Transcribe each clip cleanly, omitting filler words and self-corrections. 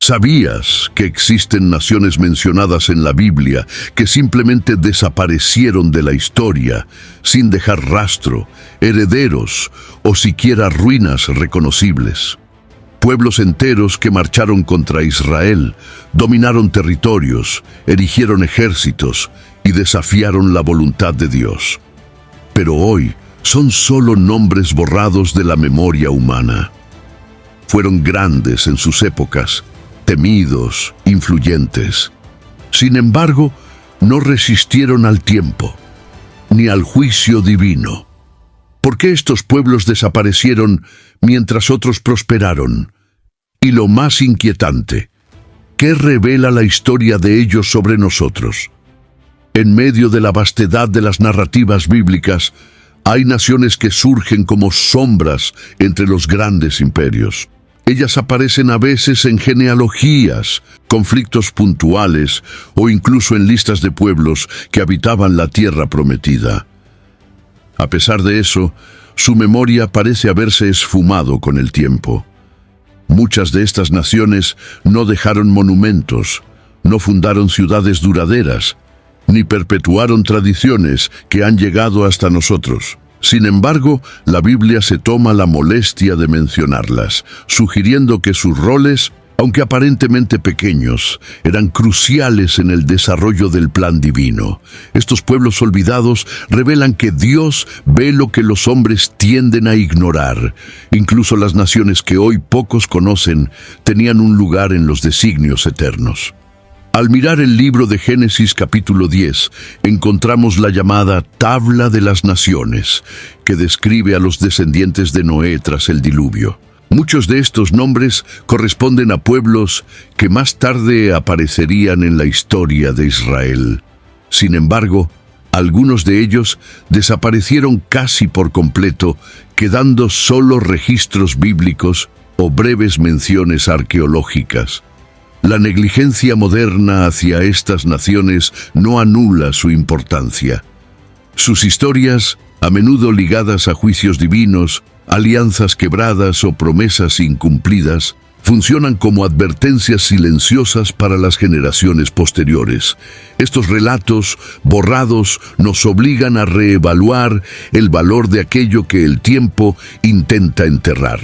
¿Sabías que existen naciones mencionadas en la Biblia que simplemente desaparecieron de la historia sin dejar rastro, herederos o siquiera ruinas reconocibles? Pueblos enteros que marcharon contra Israel, dominaron territorios, erigieron ejércitos y desafiaron la voluntad de Dios. Pero hoy son solo nombres borrados de la memoria humana. Fueron grandes en sus épocas, temidos, influyentes. Sin embargo, no resistieron al tiempo, ni al juicio divino. ¿Por qué estos pueblos desaparecieron mientras otros prosperaron? Y lo más inquietante, ¿qué revela la historia de ellos sobre nosotros? En medio de la vastedad de las narrativas bíblicas, hay naciones que surgen como sombras entre los grandes imperios. Ellas aparecen a veces en genealogías, conflictos puntuales o incluso en listas de pueblos que habitaban la tierra prometida. A pesar de eso, su memoria parece haberse esfumado con el tiempo. Muchas de estas naciones no dejaron monumentos, no fundaron ciudades duraderas, ni perpetuaron tradiciones que han llegado hasta nosotros. Sin embargo, la Biblia se toma la molestia de mencionarlas, sugiriendo que sus roles, aunque aparentemente pequeños, eran cruciales en el desarrollo del plan divino. Estos pueblos olvidados revelan que Dios ve lo que los hombres tienden a ignorar. Incluso las naciones que hoy pocos conocen tenían un lugar en los designios eternos. Al mirar el libro de Génesis capítulo 10, encontramos la llamada Tabla de las Naciones, que describe a los descendientes de Noé tras el diluvio. Muchos de estos nombres corresponden a pueblos que más tarde aparecerían en la historia de Israel. Sin embargo, algunos de ellos desaparecieron casi por completo, quedando solo registros bíblicos o breves menciones arqueológicas. La negligencia moderna hacia estas naciones no anula su importancia. Sus historias, a menudo ligadas a juicios divinos, alianzas quebradas o promesas incumplidas, funcionan como advertencias silenciosas para las generaciones posteriores. Estos relatos, borrados, nos obligan a reevaluar el valor de aquello que el tiempo intenta enterrar.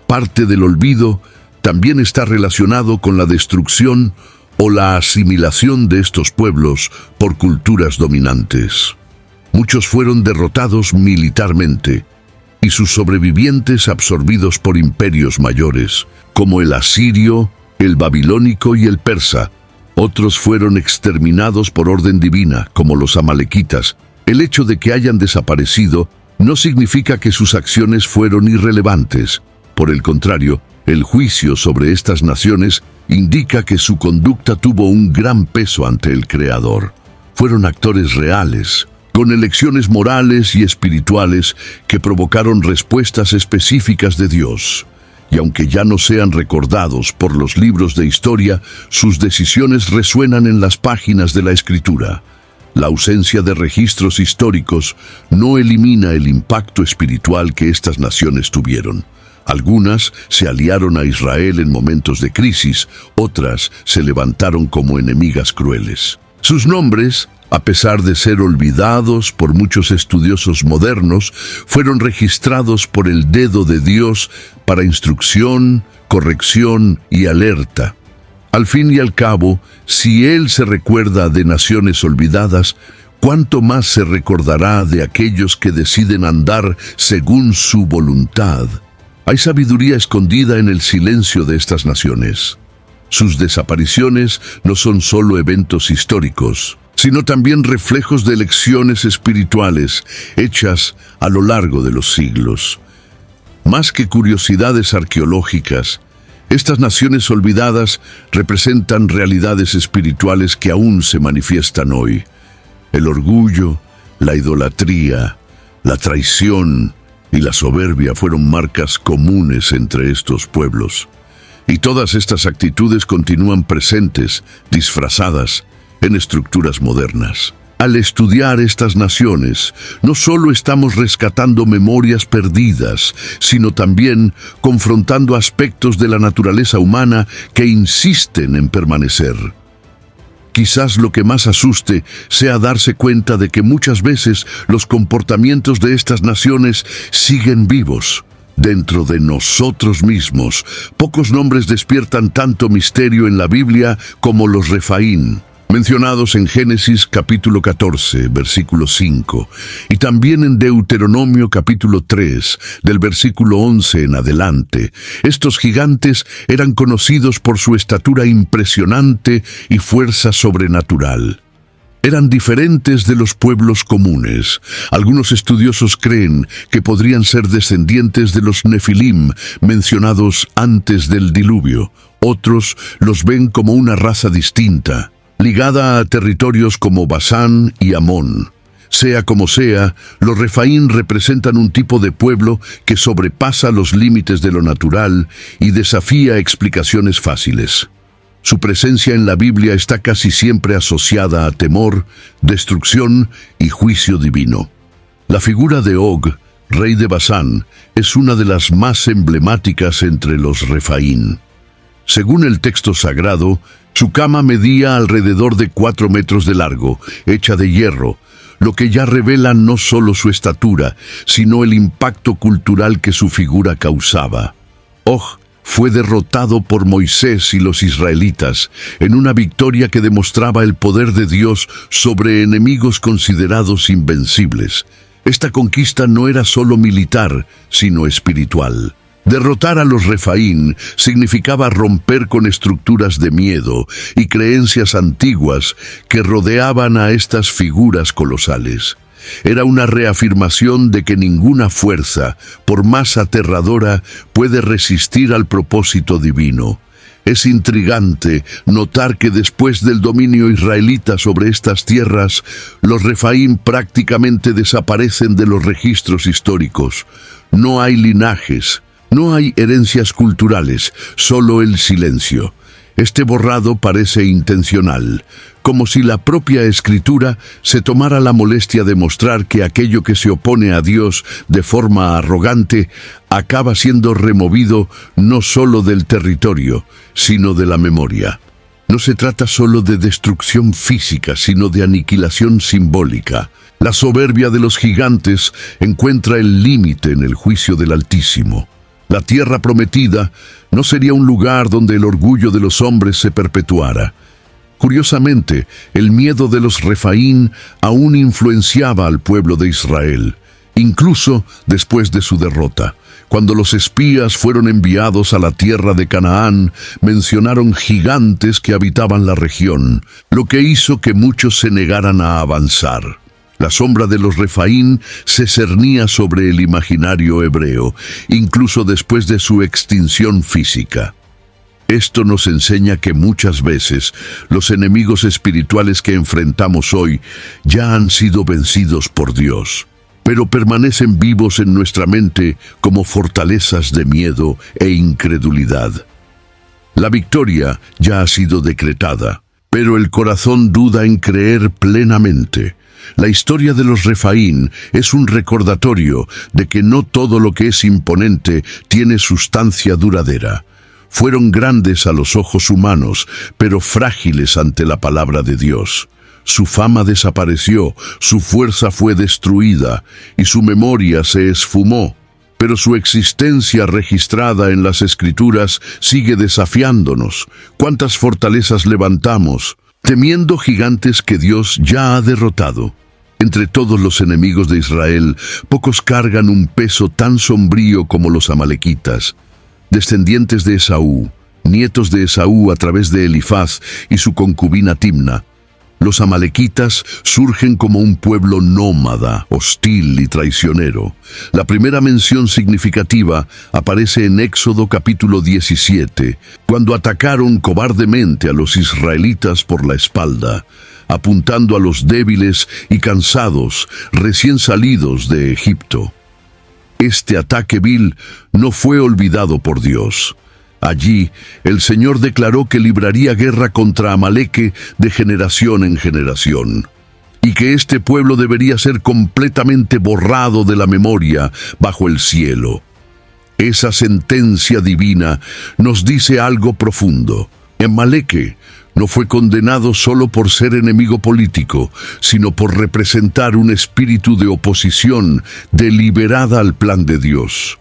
Parte del olvido también está relacionado con la destrucción o la asimilación de estos pueblos por culturas dominantes. Muchos fueron derrotados militarmente y sus sobrevivientes absorbidos por imperios mayores, como el asirio, el babilónico y el persa. Otros fueron exterminados por orden divina, como los amalequitas. El hecho de que hayan desaparecido no significa que sus acciones fueron irrelevantes. Por el contrario, el juicio sobre estas naciones indica que su conducta tuvo un gran peso ante el Creador. Fueron actores reales, con elecciones morales y espirituales que provocaron respuestas específicas de Dios. Y aunque ya no sean recordados por los libros de historia, sus decisiones resuenan en las páginas de la Escritura. La ausencia de registros históricos no elimina el impacto espiritual que estas naciones tuvieron. Algunas se aliaron a Israel en momentos de crisis, otras se levantaron como enemigas crueles. Sus nombres, a pesar de ser olvidados por muchos estudiosos modernos, fueron registrados por el dedo de Dios para instrucción, corrección y alerta. Al fin y al cabo, si Él se recuerda de naciones olvidadas, ¿cuánto más se recordará de aquellos que deciden andar según su voluntad? Hay sabiduría escondida en el silencio de estas naciones. Sus desapariciones no son solo eventos históricos, sino también reflejos de lecciones espirituales hechas a lo largo de los siglos. Más que curiosidades arqueológicas, estas naciones olvidadas representan realidades espirituales que aún se manifiestan hoy. El orgullo, la idolatría, la traición y la soberbia fueron marcas comunes entre estos pueblos. Y todas estas actitudes continúan presentes, disfrazadas, en estructuras modernas. Al estudiar estas naciones, no solo estamos rescatando memorias perdidas, sino también confrontando aspectos de la naturaleza humana que insisten en permanecer. Quizás lo que más asuste sea darse cuenta de que muchas veces los comportamientos de estas naciones siguen vivos dentro de nosotros mismos. Pocos nombres despiertan tanto misterio en la Biblia como los Refaín, mencionados en Génesis capítulo 14, versículo 5, y también en Deuteronomio capítulo 3, del versículo 11 en adelante. Estos gigantes eran conocidos por su estatura impresionante y fuerza sobrenatural. Eran diferentes de los pueblos comunes. Algunos estudiosos creen que podrían ser descendientes de los Nefilim, mencionados antes del diluvio. Otros los ven como una raza distinta, ligada a territorios como Basán y Amón. Sea como sea, los Refaín representan un tipo de pueblo que sobrepasa los límites de lo natural y desafía explicaciones fáciles. Su presencia en la Biblia está casi siempre asociada a temor, destrucción y juicio divino. La figura de Og, rey de Basán, es una de las más emblemáticas entre los Refaín. Según el texto sagrado, su cama medía alrededor de 4 metros de largo, hecha de hierro, lo que ya revela no solo su estatura, sino el impacto cultural que su figura causaba. Og fue derrotado por Moisés y los israelitas en una victoria que demostraba el poder de Dios sobre enemigos considerados invencibles. Esta conquista no era solo militar, sino espiritual. Derrotar a los Refaín significaba romper con estructuras de miedo y creencias antiguas que rodeaban a estas figuras colosales. Era una reafirmación de que ninguna fuerza, por más aterradora, puede resistir al propósito divino. Es intrigante notar que después del dominio israelita sobre estas tierras, los Refaín prácticamente desaparecen de los registros históricos. No hay linajes, no hay herencias culturales, solo el silencio. Este borrado parece intencional, como si la propia Escritura se tomara la molestia de mostrar que aquello que se opone a Dios de forma arrogante acaba siendo removido no solo del territorio, sino de la memoria. No se trata solo de destrucción física, sino de aniquilación simbólica. La soberbia de los gigantes encuentra el límite en el juicio del Altísimo. La tierra prometida no sería un lugar donde el orgullo de los hombres se perpetuara. Curiosamente, el miedo de los Refaín aún influenciaba al pueblo de Israel, incluso después de su derrota. Cuando los espías fueron enviados a la tierra de Canaán, mencionaron gigantes que habitaban la región, lo que hizo que muchos se negaran a avanzar. La sombra de los Refaín se cernía sobre el imaginario hebreo, incluso después de su extinción física. Esto nos enseña que muchas veces los enemigos espirituales que enfrentamos hoy ya han sido vencidos por Dios, pero permanecen vivos en nuestra mente como fortalezas de miedo e incredulidad. La victoria ya ha sido decretada, pero el corazón duda en creer plenamente. La historia de los Refaín es un recordatorio de que no todo lo que es imponente tiene sustancia duradera. Fueron grandes a los ojos humanos, pero frágiles ante la palabra de Dios. Su fama desapareció, su fuerza fue destruida y su memoria se esfumó. Pero su existencia registrada en las Escrituras sigue desafiándonos. ¿Cuántas fortalezas levantamos, temiendo gigantes que Dios ya ha derrotado? Entre todos los enemigos de Israel, pocos cargan un peso tan sombrío como los amalequitas, descendientes de Esaú, nietos de Esaú a través de Elifaz y su concubina Timna. Los amalequitas surgen como un pueblo nómada, hostil y traicionero. La primera mención significativa aparece en Éxodo capítulo 17, cuando atacaron cobardemente a los israelitas por la espalda, apuntando a los débiles y cansados recién salidos de Egipto. Este ataque vil no fue olvidado por Dios. Allí, el Señor declaró que libraría guerra contra Amaleque de generación en generación. y que este pueblo debería ser completamente borrado de la memoria bajo el cielo. Esa sentencia divina nos dice algo profundo. Amaleque no fue condenado solo por ser enemigo político, sino por representar un espíritu de oposición deliberada al plan de Dios.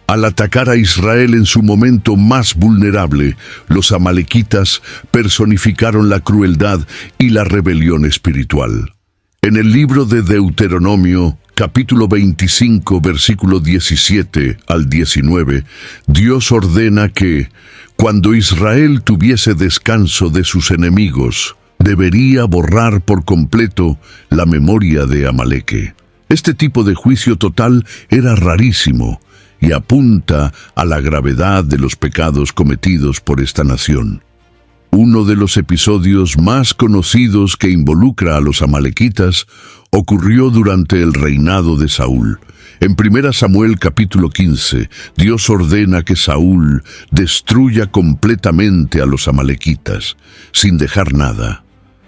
Al atacar a Israel en su momento más vulnerable, los amalequitas personificaron la crueldad y la rebelión espiritual. En el libro de Deuteronomio, capítulo 25, versículo 17 al 19, Dios ordena que, cuando Israel tuviese descanso de sus enemigos, debería borrar por completo la memoria de Amaleque. Este tipo de juicio total era rarísimo y apunta a la gravedad de los pecados cometidos por esta nación. Uno de los episodios más conocidos que involucra a los amalequitas ocurrió durante el reinado de Saúl. En 1 Samuel capítulo 15, Dios ordena que Saúl destruya completamente a los amalequitas, sin dejar nada.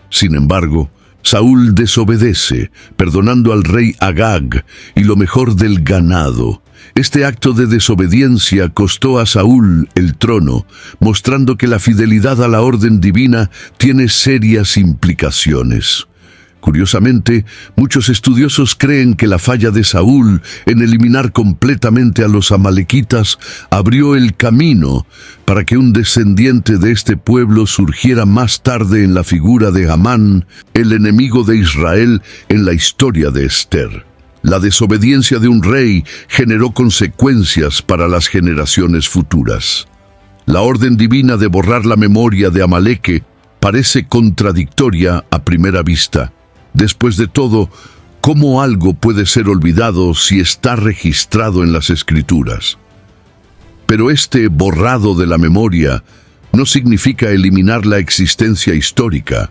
Sin embargo, Saúl desobedece, perdonando al rey Agag y lo mejor del ganado. Este acto de desobediencia costó a Saúl el trono, mostrando que la fidelidad a la orden divina tiene serias implicaciones. Curiosamente, muchos estudiosos creen que la falla de Saúl en eliminar completamente a los amalequitas abrió el camino para que un descendiente de este pueblo surgiera más tarde en la figura de Amán, el enemigo de Israel en la historia de Esther. La desobediencia de un rey generó consecuencias para las generaciones futuras. La orden divina de borrar la memoria de Amaleque parece contradictoria a primera vista. Después de todo, ¿cómo algo puede ser olvidado si está registrado en las Escrituras? Pero este borrado de la memoria no significa eliminar la existencia histórica,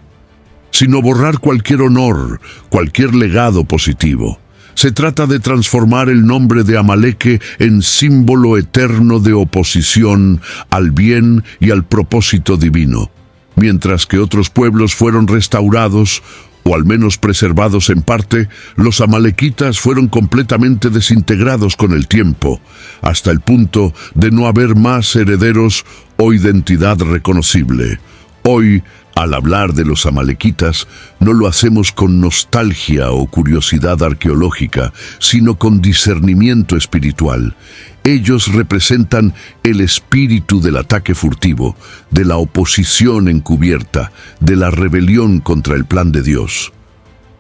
sino borrar cualquier honor, cualquier legado positivo. Se trata de transformar el nombre de Amaleque en símbolo eterno de oposición al bien y al propósito divino, mientras que otros pueblos fueron restaurados, o al menos preservados en parte. Los amalequitas fueron completamente desintegrados con el tiempo, hasta el punto de no haber más herederos o identidad reconocible. Hoy, al hablar de los amalequitas, no lo hacemos con nostalgia o curiosidad arqueológica, sino con discernimiento espiritual. Ellos representan el espíritu del ataque furtivo, de la oposición encubierta, de la rebelión contra el plan de Dios.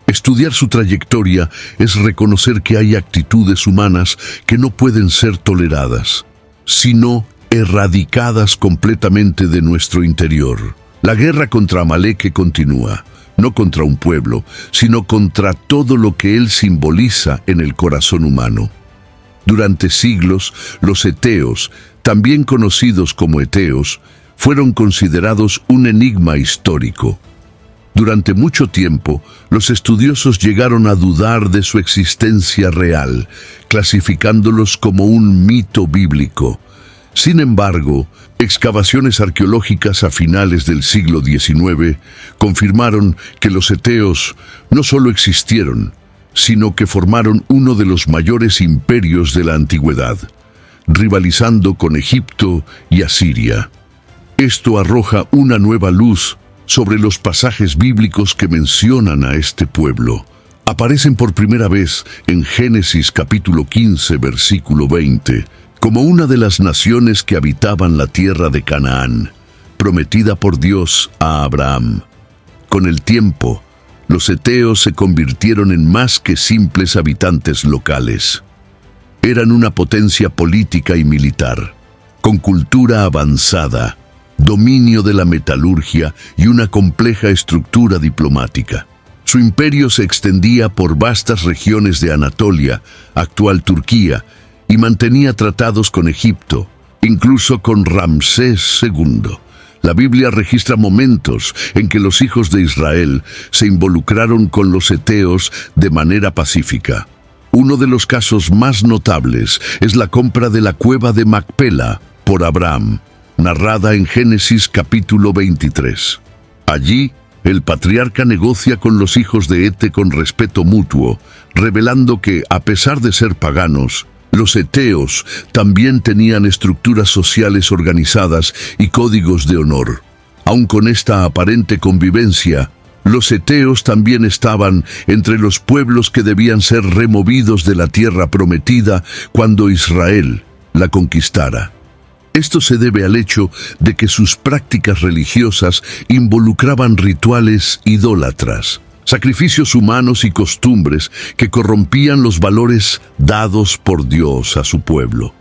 Estudiar su trayectoria es reconocer que hay actitudes humanas que no pueden ser toleradas, sino erradicadas completamente de nuestro interior. La guerra contra Amaleque continúa, no contra un pueblo, sino contra todo lo que él simboliza en el corazón humano. Durante siglos, los eteos, también conocidos como eteos, fueron considerados un enigma histórico. Durante mucho tiempo, los estudiosos llegaron a dudar de su existencia real, clasificándolos como un mito bíblico. Sin embargo, excavaciones arqueológicas a finales del siglo XIX confirmaron que los eteos no solo existieron, sino que formaron uno de los mayores imperios de la antigüedad, rivalizando con Egipto y Asiria. Esto arroja una nueva luz sobre los pasajes bíblicos que mencionan a este pueblo. Aparecen por primera vez en Génesis capítulo 15, versículo 20, como una de las naciones que habitaban la tierra de Canaán, prometida por Dios a Abraham. Con el tiempo, los eteos se convirtieron en más que simples habitantes locales. Eran una potencia política y militar, con cultura avanzada, dominio de la metalurgia y una compleja estructura diplomática. Su imperio se extendía por vastas regiones de Anatolia, actual Turquía, y mantenía tratados con Egipto, incluso con Ramsés II. La Biblia registra momentos en que los hijos de Israel se involucraron con los eteos de manera pacífica. Uno de los casos más notables es la compra de la cueva de Macpela por Abraham, narrada en Génesis capítulo 23. Allí, el patriarca negocia con los hijos de Hete con respeto mutuo, revelando que, a pesar de ser paganos, los heteos también tenían estructuras sociales organizadas y códigos de honor. Aun con esta aparente convivencia, los heteos también estaban entre los pueblos que debían ser removidos de la tierra prometida cuando Israel la conquistara. Esto se debe al hecho de que sus prácticas religiosas involucraban rituales idólatras, sacrificios humanos y costumbres que corrompían los valores dados por Dios a su pueblo.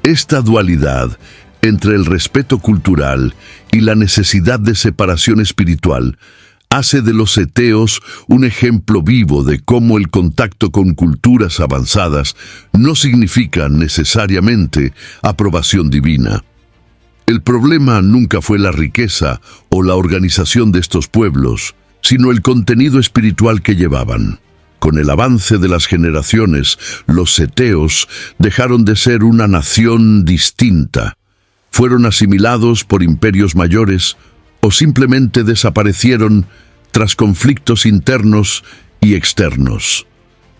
Esta dualidad entre el respeto cultural y la necesidad de separación espiritual hace de los heteos un ejemplo vivo de cómo el contacto con culturas avanzadas no significa necesariamente aprobación divina. El problema nunca fue la riqueza o la organización de estos pueblos, sino el contenido espiritual que llevaban. Con el avance de las generaciones, los heteos dejaron de ser una nación distinta. Fueron asimilados por imperios mayores o simplemente desaparecieron tras conflictos internos y externos.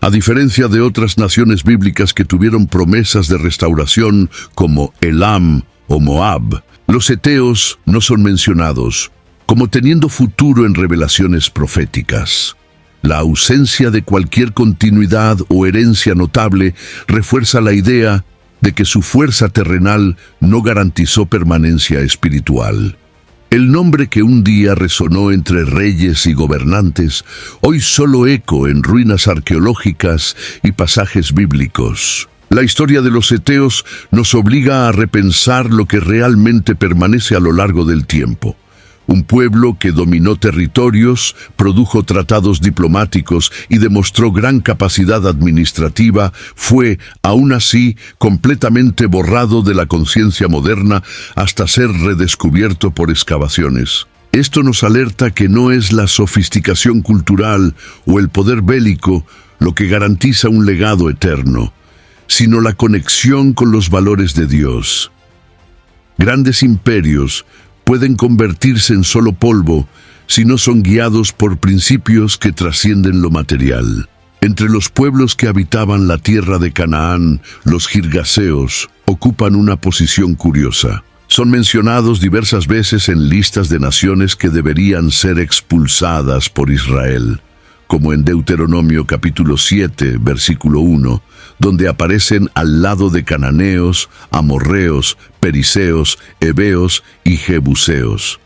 A diferencia de otras naciones bíblicas que tuvieron promesas de restauración como Elam o Moab, los heteos no son mencionados como teniendo futuro en revelaciones proféticas. La ausencia de cualquier continuidad o herencia notable refuerza la idea de que su fuerza terrenal no garantizó permanencia espiritual. El nombre que un día resonó entre reyes y gobernantes, hoy solo eco en ruinas arqueológicas y pasajes bíblicos. La historia de los heteos nos obliga a repensar lo que realmente permanece a lo largo del tiempo. Un pueblo que dominó territorios, produjo tratados diplomáticos y demostró gran capacidad administrativa, fue, aún así, completamente borrado de la conciencia moderna hasta ser redescubierto por excavaciones. Esto nos alerta que no es la sofisticación cultural o el poder bélico lo que garantiza un legado eterno, sino la conexión con los valores de Dios. Grandes imperios pueden convertirse en solo polvo si no son guiados por principios que trascienden lo material. Entre los pueblos que habitaban la tierra de Canaán, los girgaseos ocupan una posición curiosa. Son mencionados diversas veces en listas de naciones que deberían ser expulsadas por Israel, como en Deuteronomio capítulo 7, versículo 1, donde aparecen al lado de cananeos, amorreos, perizeos, heveos y jebuseos.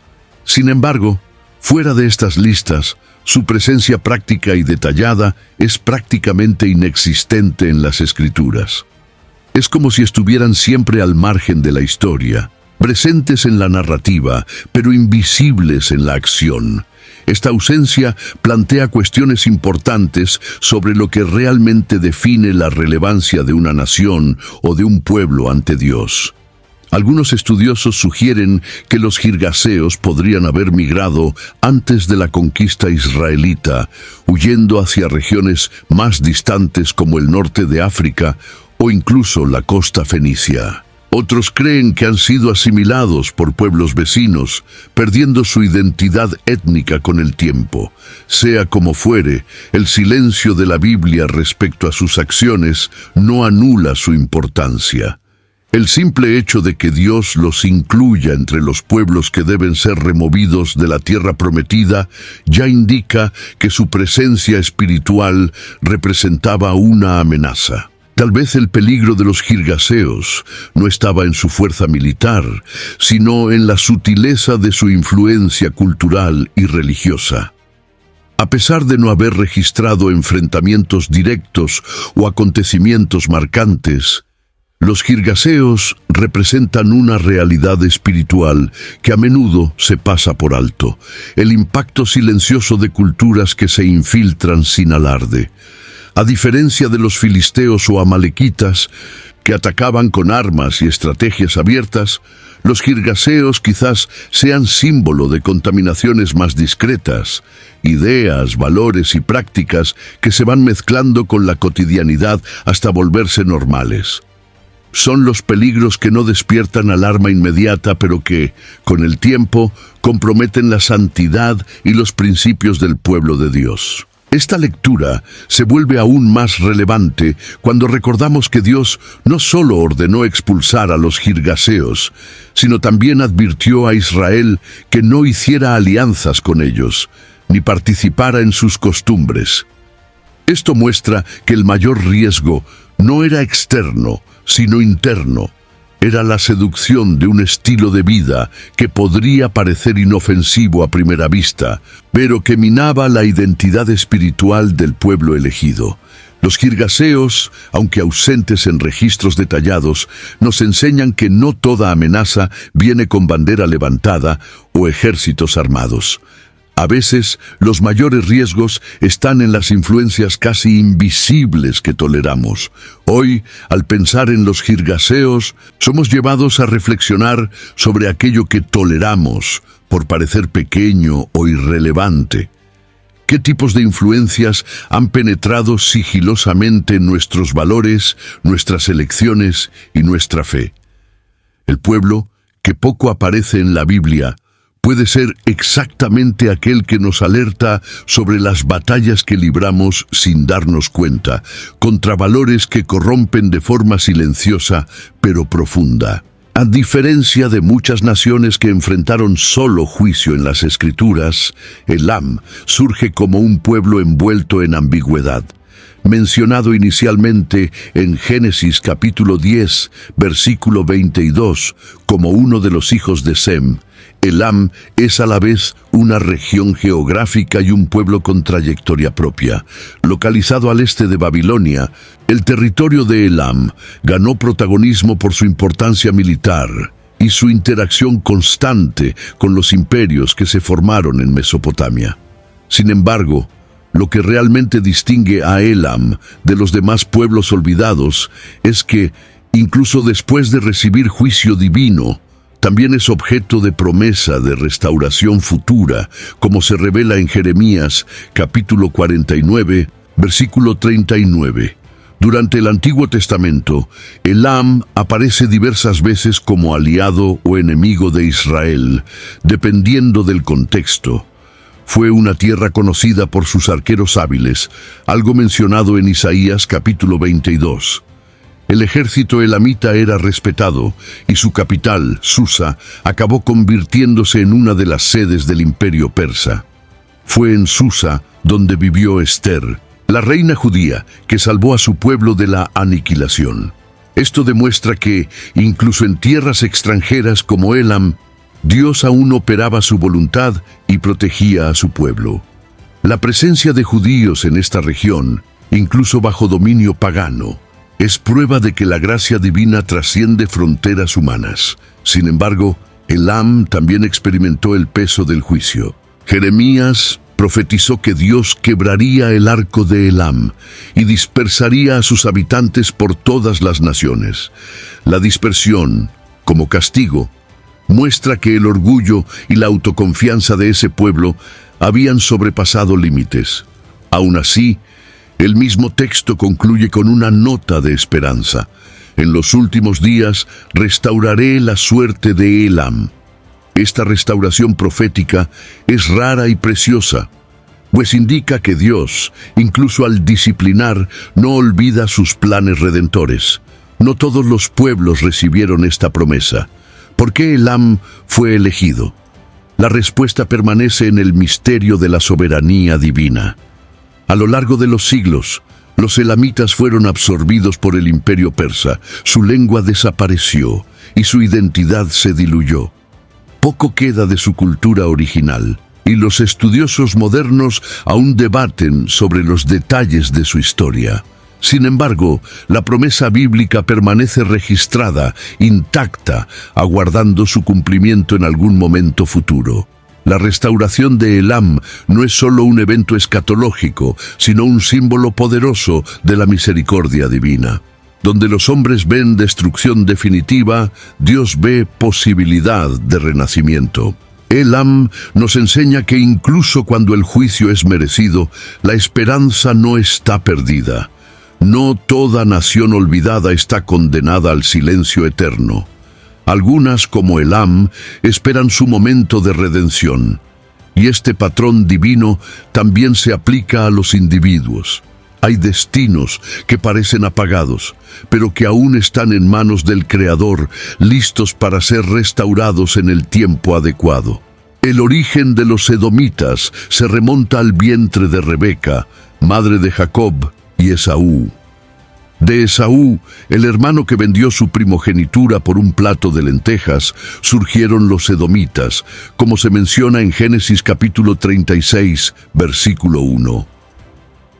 Sin embargo, fuera de estas listas, su presencia práctica y detallada es prácticamente inexistente en las Escrituras. Es como si estuvieran siempre al margen de la historia, presentes en la narrativa, pero invisibles en la acción. Esta ausencia plantea cuestiones importantes sobre lo que realmente define la relevancia de una nación o de un pueblo ante Dios. Algunos estudiosos sugieren que los girgaseos podrían haber migrado antes de la conquista israelita, huyendo hacia regiones más distantes como el norte de África o incluso la costa fenicia. Otros creen que han sido asimilados por pueblos vecinos, perdiendo su identidad étnica con el tiempo. Sea como fuere, el silencio de la Biblia respecto a sus acciones no anula su importancia. El simple hecho de que Dios los incluya entre los pueblos que deben ser removidos de la tierra prometida ya indica que su presencia espiritual representaba una amenaza. Tal vez el peligro de los girgaseos no estaba en su fuerza militar, sino en la sutileza de su influencia cultural y religiosa. A pesar de no haber registrado enfrentamientos directos o acontecimientos marcantes, los girgaseos representan una realidad espiritual que a menudo se pasa por alto, el impacto silencioso de culturas que se infiltran sin alarde. A diferencia de los filisteos o amalequitas, que atacaban con armas y estrategias abiertas, los girgaseos quizás sean símbolo de contaminaciones más discretas, ideas, valores y prácticas que se van mezclando con la cotidianidad hasta volverse normales. Son los peligros que no despiertan alarma inmediata, pero que, con el tiempo, comprometen la santidad y los principios del pueblo de Dios. Esta lectura se vuelve aún más relevante cuando recordamos que Dios no solo ordenó expulsar a los girgaseos, sino también advirtió a Israel que no hiciera alianzas con ellos, ni participara en sus costumbres. Esto muestra que el mayor riesgo no era externo, sino interno. Era la seducción de un estilo de vida que podría parecer inofensivo a primera vista, pero que minaba la identidad espiritual del pueblo elegido. Los girgaseos, aunque ausentes en registros detallados, nos enseñan que no toda amenaza viene con bandera levantada o ejércitos armados. A veces, los mayores riesgos están en las influencias casi invisibles que toleramos. Hoy, al pensar en los girgaseos, somos llevados a reflexionar sobre aquello que toleramos por parecer pequeño o irrelevante. ¿Qué tipos de influencias han penetrado sigilosamente en nuestros valores, nuestras elecciones y nuestra fe? El pueblo, que poco aparece en la Biblia, puede ser exactamente aquel que nos alerta sobre las batallas que libramos sin darnos cuenta, contra valores que corrompen de forma silenciosa pero profunda. A diferencia de muchas naciones que enfrentaron solo juicio en las Escrituras, Elam surge como un pueblo envuelto en ambigüedad. Mencionado inicialmente en Génesis capítulo 10, versículo 22, como uno de los hijos de Sem, Elam es a la vez una región geográfica y un pueblo con trayectoria propia. Localizado al este de Babilonia, el territorio de Elam ganó protagonismo por su importancia militar y su interacción constante con los imperios que se formaron en Mesopotamia. Sin embargo, lo que realmente distingue a Elam de los demás pueblos olvidados es que, incluso después de recibir juicio divino, también es objeto de promesa de restauración futura, como se revela en Jeremías, capítulo 49, versículo 39. Durante el Antiguo Testamento, Elam aparece diversas veces como aliado o enemigo de Israel, dependiendo del contexto. Fue una tierra conocida por sus arqueros hábiles, algo mencionado en Isaías, capítulo 22. El ejército elamita era respetado y su capital, Susa, acabó convirtiéndose en una de las sedes del imperio persa. Fue en Susa donde vivió Esther, la reina judía que salvó a su pueblo de la aniquilación. Esto demuestra que, incluso en tierras extranjeras como Elam, Dios aún operaba su voluntad y protegía a su pueblo. La presencia de judíos en esta región, incluso bajo dominio pagano, es prueba de que la gracia divina trasciende fronteras humanas. Sin embargo, Elam también experimentó el peso del juicio. Jeremías profetizó que Dios quebraría el arco de Elam y dispersaría a sus habitantes por todas las naciones. La dispersión, como castigo, muestra que el orgullo y la autoconfianza de ese pueblo habían sobrepasado límites. Aún así, el mismo texto concluye con una nota de esperanza. En los últimos días restauraré la suerte de Elam. Esta restauración profética es rara y preciosa, pues indica que Dios, incluso al disciplinar, no olvida sus planes redentores. No todos los pueblos recibieron esta promesa. ¿Por qué Elam fue elegido? La respuesta permanece en el misterio de la soberanía divina. A lo largo de los siglos, los elamitas fueron absorbidos por el imperio persa, su lengua desapareció y su identidad se diluyó. Poco queda de su cultura original, y los estudiosos modernos aún debaten sobre los detalles de su historia. Sin embargo, la promesa bíblica permanece registrada, intacta, aguardando su cumplimiento en algún momento futuro. La restauración de Elam no es solo un evento escatológico, sino un símbolo poderoso de la misericordia divina. Donde los hombres ven destrucción definitiva, Dios ve posibilidad de renacimiento. Elam nos enseña que incluso cuando el juicio es merecido, la esperanza no está perdida. No toda nación olvidada está condenada al silencio eterno. Algunas, como Elam, esperan su momento de redención. Y este patrón divino también se aplica a los individuos. Hay destinos que parecen apagados, pero que aún están en manos del Creador, listos para ser restaurados en el tiempo adecuado. El origen de los edomitas se remonta al vientre de Rebeca, madre de Jacob y Esaú. De Esaú, el hermano que vendió su primogenitura por un plato de lentejas, surgieron los edomitas, como se menciona en Génesis capítulo 36, versículo 1.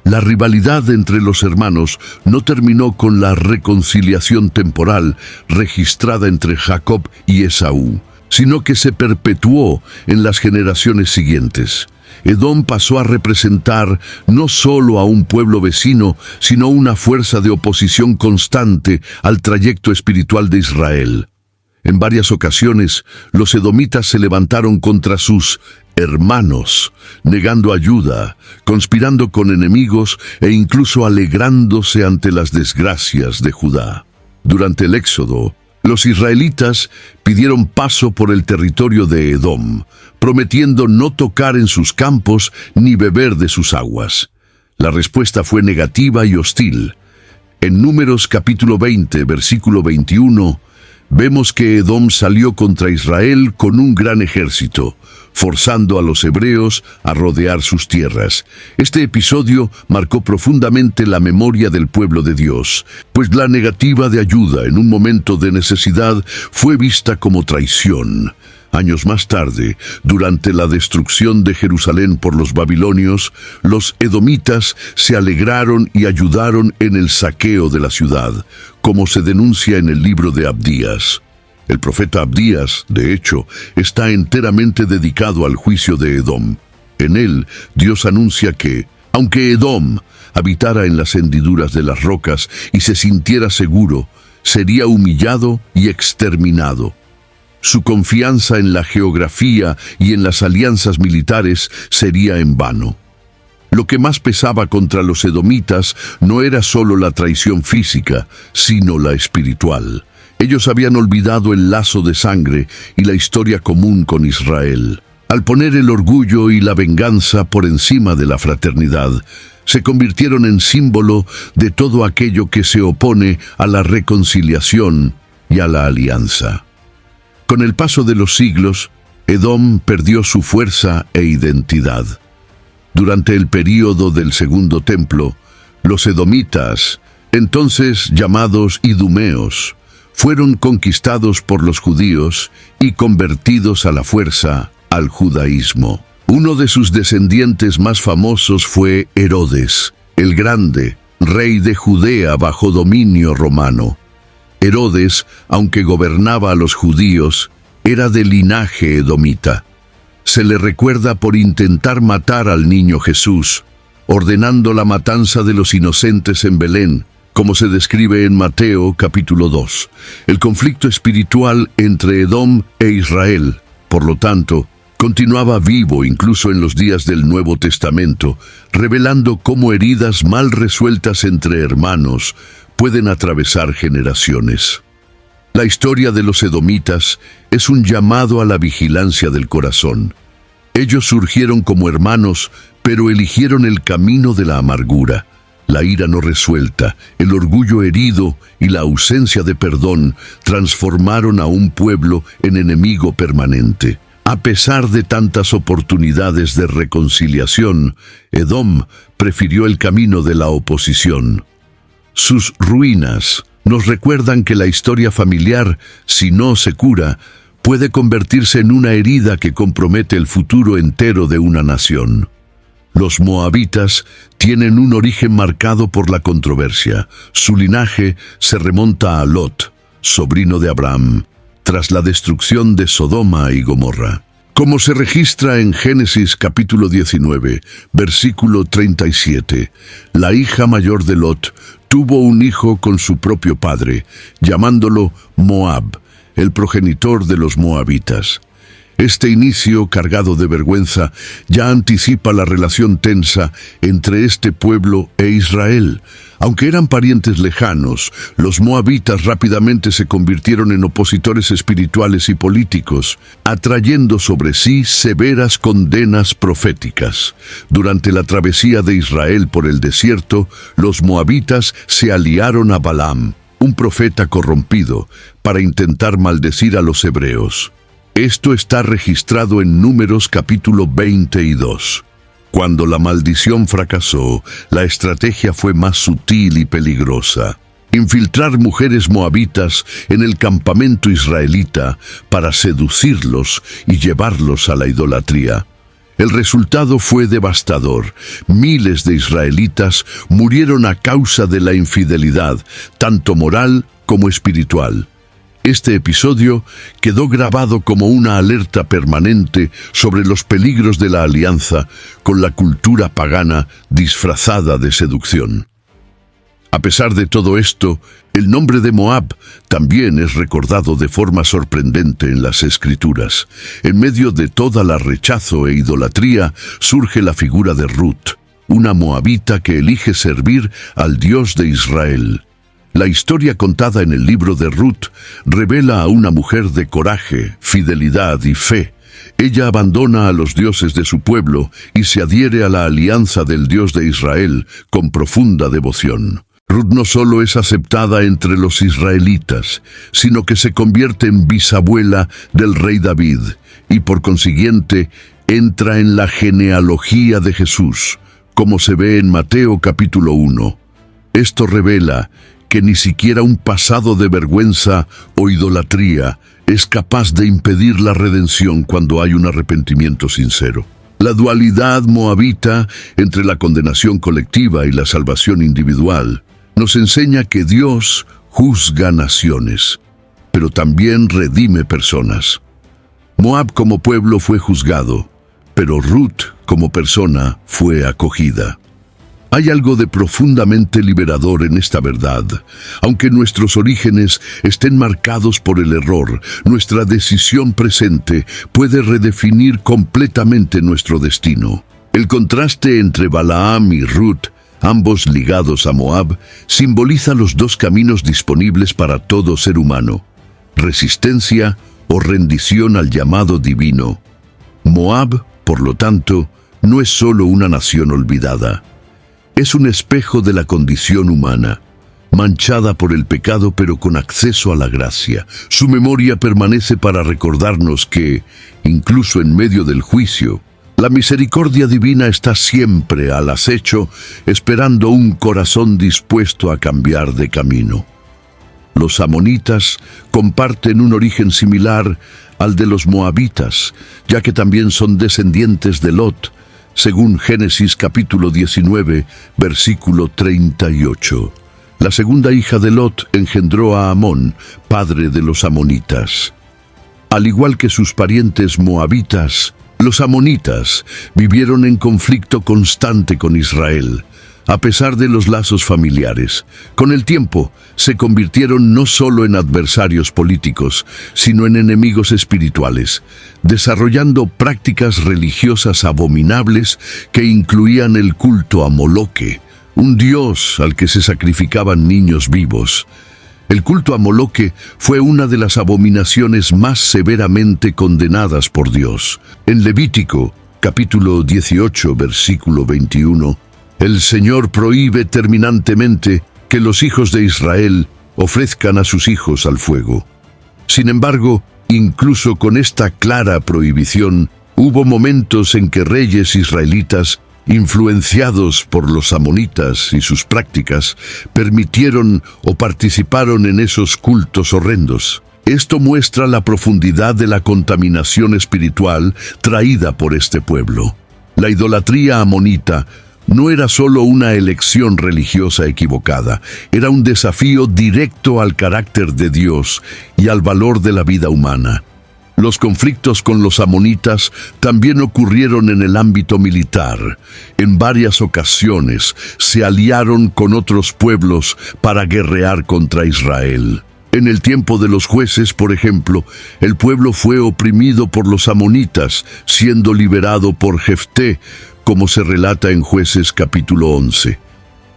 La rivalidad entre los hermanos no terminó con la reconciliación temporal registrada entre Jacob y Esaú, sino que se perpetuó en las generaciones siguientes. Edom pasó a representar no solo a un pueblo vecino, sino una fuerza de oposición constante al trayecto espiritual de Israel. En varias ocasiones, los edomitas se levantaron contra sus hermanos, negando ayuda, conspirando con enemigos e incluso alegrándose ante las desgracias de Judá. Durante el Éxodo, los israelitas pidieron paso por el territorio de Edom, prometiendo no tocar en sus campos ni beber de sus aguas. La respuesta fue negativa y hostil. En Números capítulo 20, versículo 21, vemos que Edom salió contra Israel con un gran ejército, forzando a los hebreos a rodear sus tierras. Este episodio marcó profundamente la memoria del pueblo de Dios, pues la negativa de ayuda en un momento de necesidad fue vista como traición. Años más tarde, durante la destrucción de Jerusalén por los babilonios, los edomitas se alegraron y ayudaron en el saqueo de la ciudad, como se denuncia en el libro de Abdías. El profeta Abdías, de hecho, está enteramente dedicado al juicio de Edom. En él, Dios anuncia que, aunque Edom habitara en las hendiduras de las rocas y se sintiera seguro, sería humillado y exterminado. Su confianza en la geografía y en las alianzas militares sería en vano. Lo que más pesaba contra los edomitas no era solo la traición física, sino la espiritual. Ellos habían olvidado el lazo de sangre y la historia común con Israel. Al poner el orgullo y la venganza por encima de la fraternidad, se convirtieron en símbolo de todo aquello que se opone a la reconciliación y a la alianza. Con el paso de los siglos, Edom perdió su fuerza e identidad. Durante el período del Segundo Templo, los edomitas, entonces llamados idumeos, fueron conquistados por los judíos y convertidos a la fuerza al judaísmo. Uno de sus descendientes más famosos fue Herodes, el Grande, rey de Judea bajo dominio romano. Herodes, aunque gobernaba a los judíos, era de linaje edomita. Se le recuerda por intentar matar al niño Jesús, ordenando la matanza de los inocentes en Belén, como se describe en Mateo capítulo 2. El conflicto espiritual entre Edom e Israel, por lo tanto, continuaba vivo incluso en los días del Nuevo Testamento, revelando cómo heridas mal resueltas entre hermanos pueden atravesar generaciones. La historia de los edomitas es un llamado a la vigilancia del corazón. Ellos surgieron como hermanos, pero eligieron el camino de la amargura. La ira no resuelta, el orgullo herido y la ausencia de perdón transformaron a un pueblo en enemigo permanente. A pesar de tantas oportunidades de reconciliación, Edom prefirió el camino de la oposición. Sus ruinas nos recuerdan que la historia familiar, si no se cura, puede convertirse en una herida que compromete el futuro entero de una nación. Los moabitas tienen un origen marcado por la controversia. Su linaje se remonta a Lot, sobrino de Abraham, tras la destrucción de Sodoma y Gomorra. Como se registra en Génesis capítulo 19, versículo 37, la hija mayor de Lot tuvo un hijo con su propio padre, llamándolo Moab, el progenitor de los moabitas. Este inicio, cargado de vergüenza, ya anticipa la relación tensa entre este pueblo e Israel, Aunque eran parientes lejanos, los moabitas rápidamente se convirtieron en opositores espirituales y políticos, atrayendo sobre sí severas condenas proféticas. Durante la travesía de Israel por el desierto, los moabitas se aliaron a Balaam, un profeta corrompido, para intentar maldecir a los hebreos. Esto está registrado en Números capítulo 22. Cuando la maldición fracasó, la estrategia fue más sutil y peligrosa. Infiltrar mujeres moabitas en el campamento israelita para seducirlos y llevarlos a la idolatría. El resultado fue devastador. Miles de israelitas murieron a causa de la infidelidad, tanto moral como espiritual. Este episodio quedó grabado como una alerta permanente sobre los peligros de la alianza con la cultura pagana disfrazada de seducción. A pesar de todo esto, el nombre de Moab también es recordado de forma sorprendente en las Escrituras. En medio de toda la rechazo e idolatría surge la figura de Ruth, una moabita que elige servir al Dios de Israel. La historia contada en el libro de Ruth revela a una mujer de coraje, fidelidad y fe. Ella abandona a los dioses de su pueblo y se adhiere a la alianza del Dios de Israel con profunda devoción. Ruth no solo es aceptada entre los israelitas, sino que se convierte en bisabuela del rey David y por consiguiente entra en la genealogía de Jesús, como se ve en Mateo capítulo 1. Esto revela que ni siquiera un pasado de vergüenza o idolatría es capaz de impedir la redención cuando hay un arrepentimiento sincero. La dualidad moabita entre la condenación colectiva y la salvación individual nos enseña que Dios juzga naciones, pero también redime personas. Moab como pueblo fue juzgado, pero Ruth como persona fue acogida. Hay algo de profundamente liberador en esta verdad. Aunque nuestros orígenes estén marcados por el error, nuestra decisión presente puede redefinir completamente nuestro destino. El contraste entre Balaam y Ruth, ambos ligados a Moab, simboliza los dos caminos disponibles para todo ser humano: resistencia o rendición al llamado divino. Moab, por lo tanto, no es solo una nación olvidada. Es un espejo de la condición humana, manchada por el pecado pero con acceso a la gracia. Su memoria permanece para recordarnos que, incluso en medio del juicio, la misericordia divina está siempre al acecho, esperando un corazón dispuesto a cambiar de camino. Los amonitas comparten un origen similar al de los moabitas, ya que también son descendientes de Lot, según Génesis capítulo 19, versículo 38. La segunda hija de Lot engendró a Amón, padre de los amonitas. Al igual que sus parientes moabitas, los amonitas vivieron en conflicto constante con Israel, a pesar de los lazos familiares. Con el tiempo, se convirtieron no solo en adversarios políticos, sino en enemigos espirituales, desarrollando prácticas religiosas abominables que incluían el culto a Moloque, un dios al que se sacrificaban niños vivos. El culto a Moloque fue una de las abominaciones más severamente condenadas por Dios. En Levítico, capítulo 18, versículo 21, el Señor prohíbe terminantemente que los hijos de Israel ofrezcan a sus hijos al fuego. Sin embargo, incluso con esta clara prohibición, hubo momentos en que reyes israelitas, influenciados por los amonitas y sus prácticas, permitieron o participaron en esos cultos horrendos. Esto muestra la profundidad de la contaminación espiritual traída por este pueblo. La idolatría amonita no era solo una elección religiosa equivocada, era un desafío directo al carácter de Dios y al valor de la vida humana. Los conflictos con los amonitas también ocurrieron en el ámbito militar. En varias ocasiones se aliaron con otros pueblos para guerrear contra Israel. En el tiempo de los jueces, por ejemplo, el pueblo fue oprimido por los amonitas, siendo liberado por Jefté, como se relata en Jueces capítulo 11.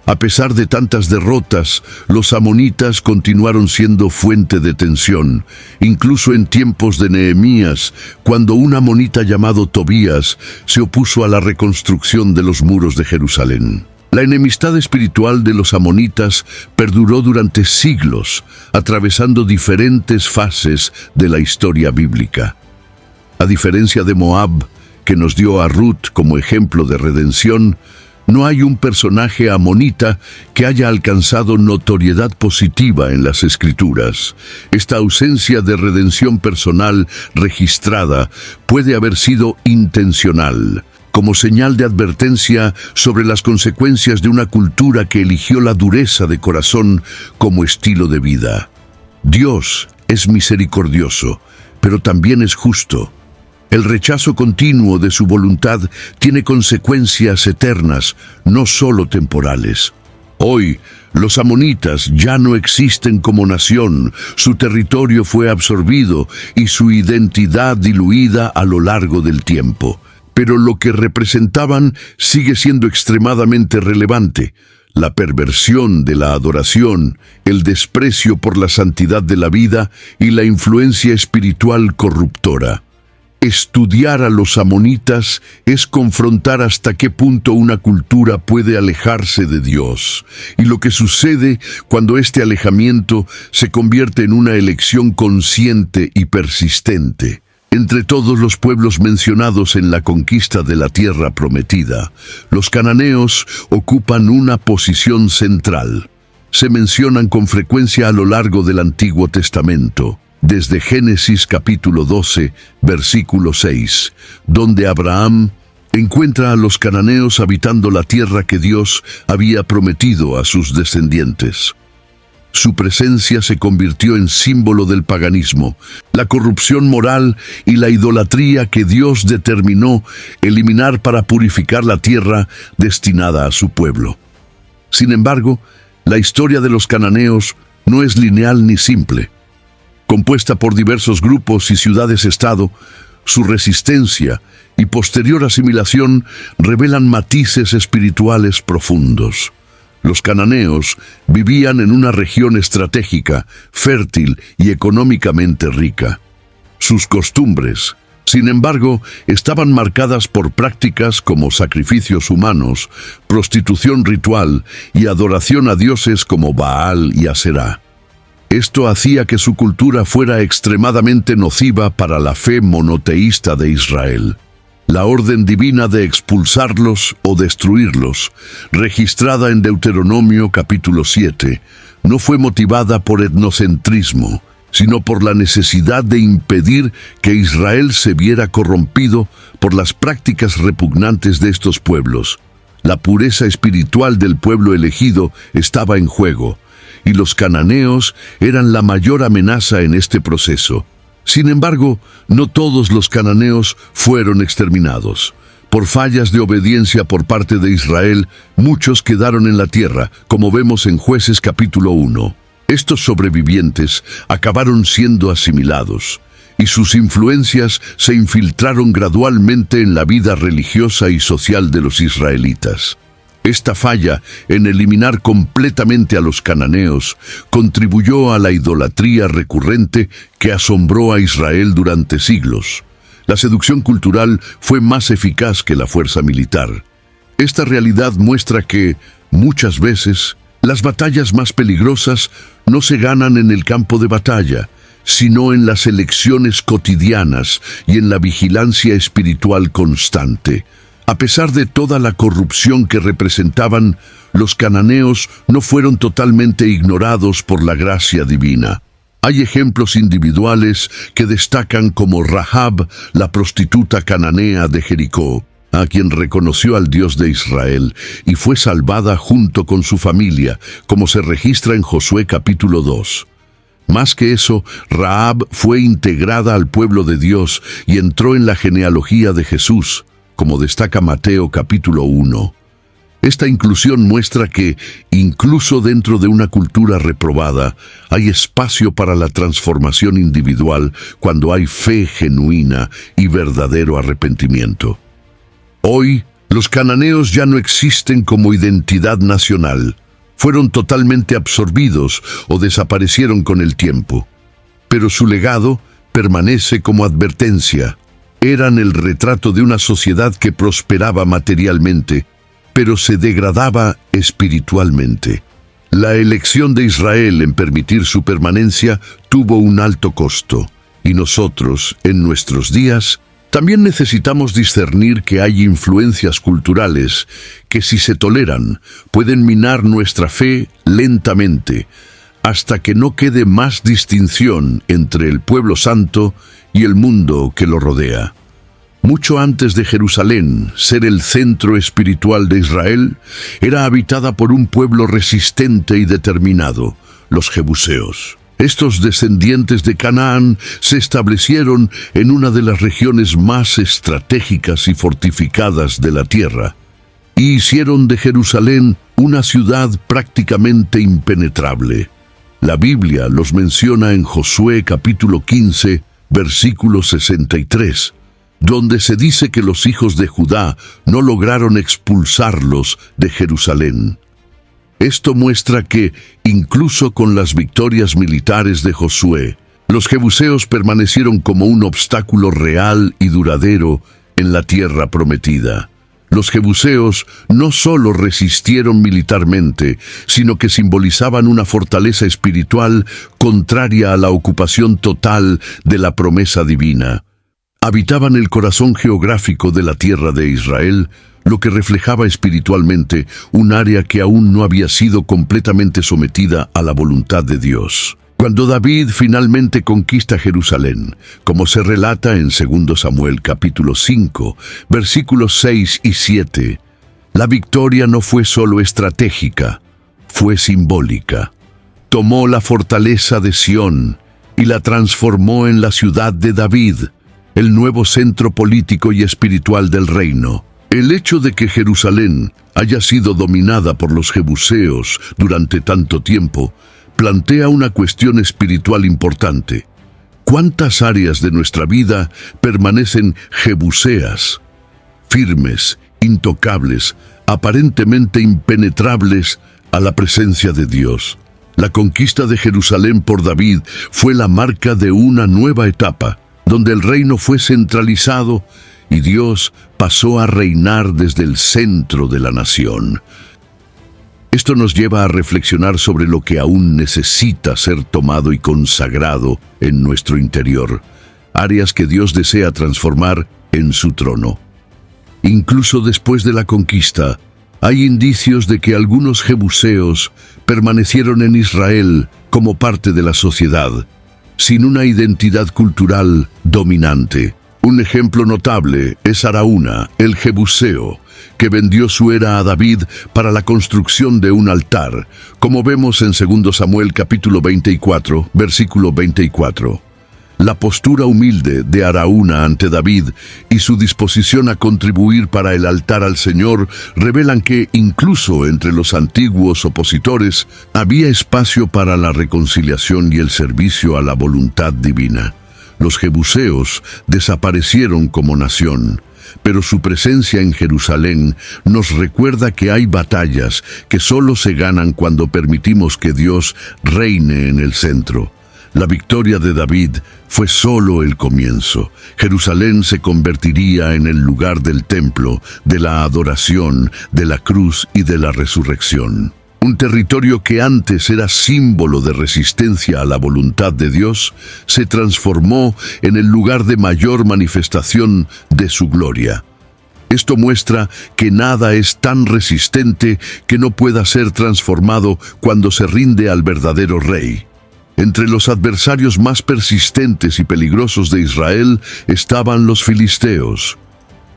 A pesar de tantas derrotas, los amonitas continuaron siendo fuente de tensión, incluso en tiempos de Nehemías, cuando un amonita llamado Tobías se opuso a la reconstrucción de los muros de Jerusalén. La enemistad espiritual de los amonitas perduró durante siglos, atravesando diferentes fases de la historia bíblica. A diferencia de Moab, que nos dio a Ruth como ejemplo de redención, no hay un personaje amonita que haya alcanzado notoriedad positiva en las Escrituras. Esta ausencia de redención personal registrada puede haber sido intencional, como señal de advertencia sobre las consecuencias de una cultura que eligió la dureza de corazón como estilo de vida. Dios es misericordioso, pero también es justo. El rechazo continuo de su voluntad tiene consecuencias eternas, no solo temporales. Hoy, los amonitas ya no existen como nación, su territorio fue absorbido y su identidad diluida a lo largo del tiempo. Pero lo que representaban sigue siendo extremadamente relevante. La perversión de la adoración, el desprecio por la santidad de la vida y la influencia espiritual corruptora. Estudiar a los amonitas es confrontar hasta qué punto una cultura puede alejarse de Dios y lo que sucede cuando este alejamiento se convierte en una elección consciente y persistente. Entre todos los pueblos mencionados en la conquista de la tierra prometida, los cananeos ocupan una posición central. Se mencionan con frecuencia a lo largo del Antiguo Testamento, desde Génesis capítulo 12, versículo 6, donde Abraham encuentra a los cananeos habitando la tierra que Dios había prometido a sus descendientes. Su presencia se convirtió en símbolo del paganismo, la corrupción moral y la idolatría que Dios determinó eliminar para purificar la tierra destinada a su pueblo. Sin embargo, la historia de los cananeos no es lineal ni simple. Compuesta por diversos grupos y ciudades-estado, su resistencia y posterior asimilación revelan matices espirituales profundos. Los cananeos vivían en una región estratégica, fértil y económicamente rica. Sus costumbres, sin embargo, estaban marcadas por prácticas como sacrificios humanos, prostitución ritual y adoración a dioses como Baal y Aserá. Esto hacía que su cultura fuera extremadamente nociva para la fe monoteísta de Israel. La orden divina de expulsarlos o destruirlos, registrada en Deuteronomio capítulo 7, no fue motivada por etnocentrismo, sino por la necesidad de impedir que Israel se viera corrompido por las prácticas repugnantes de estos pueblos. La pureza espiritual del pueblo elegido estaba en juego, y los cananeos eran la mayor amenaza en este proceso. Sin embargo, no todos los cananeos fueron exterminados. Por fallas de obediencia por parte de Israel, muchos quedaron en la tierra, como vemos en Jueces capítulo 1. Estos sobrevivientes acabaron siendo asimilados, y sus influencias se infiltraron gradualmente en la vida religiosa y social de los israelitas. Esta falla en eliminar completamente a los cananeos contribuyó a la idolatría recurrente que asombró a Israel durante siglos. La seducción cultural fue más eficaz que la fuerza militar. Esta realidad muestra que, muchas veces, las batallas más peligrosas no se ganan en el campo de batalla, sino en las elecciones cotidianas y en la vigilancia espiritual constante. A pesar de toda la corrupción que representaban, los cananeos no fueron totalmente ignorados por la gracia divina. Hay ejemplos individuales que destacan como Rahab, la prostituta cananea de Jericó, a quien reconoció al Dios de Israel y fue salvada junto con su familia, como se registra en Josué capítulo 2. Más que eso, Rahab fue integrada al pueblo de Dios y entró en la genealogía de Jesús, como destaca Mateo capítulo 1. Esta inclusión muestra que, incluso dentro de una cultura reprobada, hay espacio para la transformación individual cuando hay fe genuina y verdadero arrepentimiento. Hoy, Los cananeos ya no existen como identidad nacional. Fueron totalmente absorbidos o desaparecieron con el tiempo. Pero su legado permanece como advertencia. Eran el retrato de una sociedad que prosperaba materialmente, pero se degradaba espiritualmente. La elección de Israel en permitir su permanencia tuvo un alto costo, y nosotros, en nuestros días, también necesitamos discernir que hay influencias culturales que, si se toleran, pueden minar nuestra fe lentamente, hasta que no quede más distinción entre el pueblo santo y el mundo que lo rodea. Mucho antes de Jerusalén ser el centro espiritual de Israel, era habitada por un pueblo resistente y determinado, los jebuseos. Estos descendientes de Canaán se establecieron en una de las regiones más estratégicas y fortificadas de la tierra, y hicieron de Jerusalén una ciudad prácticamente impenetrable. La Biblia los menciona en Josué capítulo 15, versículo 63, donde se dice que los hijos de Judá no lograron expulsarlos de Jerusalén. Esto muestra que, incluso con las victorias militares de Josué, los jebuseos permanecieron como un obstáculo real y duradero en la tierra prometida. Los jebuseos no solo resistieron militarmente, sino que simbolizaban una fortaleza espiritual contraria a la ocupación total de la promesa divina. Habitaban el corazón geográfico de la tierra de Israel, lo que reflejaba espiritualmente un área que aún no había sido completamente sometida a la voluntad de Dios. Cuando David finalmente conquista Jerusalén, como se relata en 2 Samuel capítulo 5, versículos 6 y 7, la victoria no fue solo estratégica, fue simbólica. Tomó la fortaleza de Sión y la transformó en la ciudad de David, el nuevo centro político y espiritual del reino. El hecho de que Jerusalén haya sido dominada por los jebuseos durante tanto tiempo plantea una cuestión espiritual importante. ¿Cuántas áreas de nuestra vida permanecen jebuseas, firmes, intocables, aparentemente impenetrables a la presencia de Dios? La conquista de Jerusalén por David fue la marca de una nueva etapa, donde el reino fue centralizado y Dios pasó a reinar desde el centro de la nación. Esto nos lleva a reflexionar sobre lo que aún necesita ser tomado y consagrado en nuestro interior, áreas que Dios desea transformar en su trono. Incluso después de la conquista, hay indicios de que algunos jebuseos permanecieron en Israel como parte de la sociedad, sin una identidad cultural dominante. Un ejemplo notable es Araúna, el jebuseo, que vendió su era a David para la construcción de un altar, como vemos en 2 Samuel capítulo 24, versículo 24. La postura humilde de Araúna ante David y su disposición a contribuir para el altar al Señor revelan que, incluso entre los antiguos opositores, había espacio para la reconciliación y el servicio a la voluntad divina. Los jebuseos desaparecieron como nación, pero su presencia en Jerusalén nos recuerda que hay batallas que solo se ganan cuando permitimos que Dios reine en el centro. La victoria de David fue solo el comienzo. Jerusalén se convertiría en el lugar del templo, de la adoración, de la cruz y de la resurrección. Un territorio que antes era símbolo de resistencia a la voluntad de Dios, se transformó en el lugar de mayor manifestación de su gloria. Esto muestra que nada es tan resistente que no pueda ser transformado cuando se rinde al verdadero rey. Entre los adversarios más persistentes y peligrosos de Israel estaban los filisteos.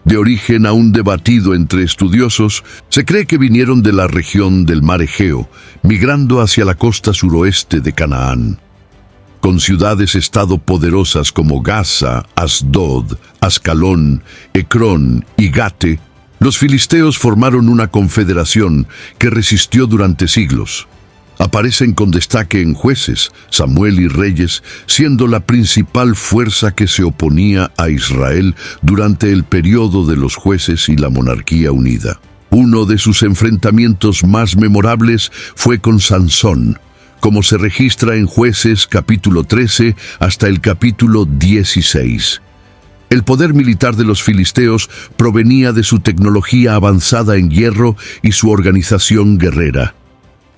De origen aún debatido entre estudiosos, se cree que vinieron de la región del Mar Egeo, migrando hacia la costa suroeste de Canaán. Con ciudades-estado poderosas como Gaza, Asdod, Ascalón, Ecrón y Gate, los filisteos formaron una confederación que resistió durante siglos. Aparecen con destaque en Jueces, Samuel y Reyes, siendo la principal fuerza que se oponía a Israel durante el periodo de los jueces y la monarquía unida. Uno de sus enfrentamientos más memorables fue con Sansón, como se registra en Jueces capítulo 13 hasta el capítulo 16. El poder militar de los filisteos provenía de su tecnología avanzada en hierro y su organización guerrera.